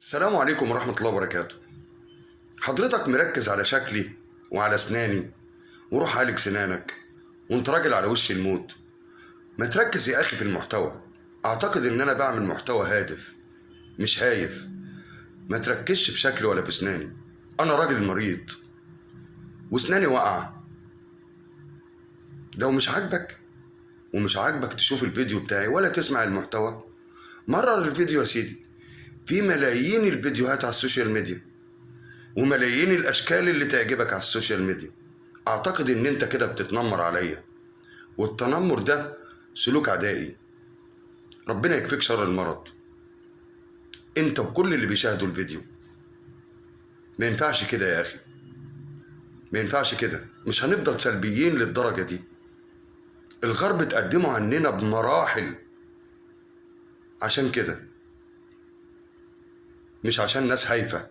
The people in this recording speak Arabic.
السلام عليكم ورحمة الله وبركاته. حضرتك مركز على شكلي وعلى أسناني، وروح عالج سنانك وانت راجل على وش الموت. ما تركز يا أخي في المحتوى. أعتقد إن أنا بعمل محتوى هادف مش هايف. ما تركزش في شكلي ولا في أسناني. أنا راجل مريض وأسناني واقعة. لو مش عاجبك ومش عاجبك تشوف الفيديو بتاعي ولا تسمع المحتوى، مرر الفيديو يا سيدي. في ملايين الفيديوهات على السوشيال ميديا وملايين الاشكال اللي تعجبك على السوشيال ميديا. اعتقد ان انت كده بتتنمر عليا، والتنمر ده سلوك عدائي. ربنا يكفيك شر المرض انت وكل اللي بيشاهدوا الفيديو. ما ينفعش كده يا اخي، ما ينفعش كده. مش هنفضل سلبيين للدرجة دي. الغرب اتقدموا عننا بمراحل عشان كده، مش عشان ناس هايفة.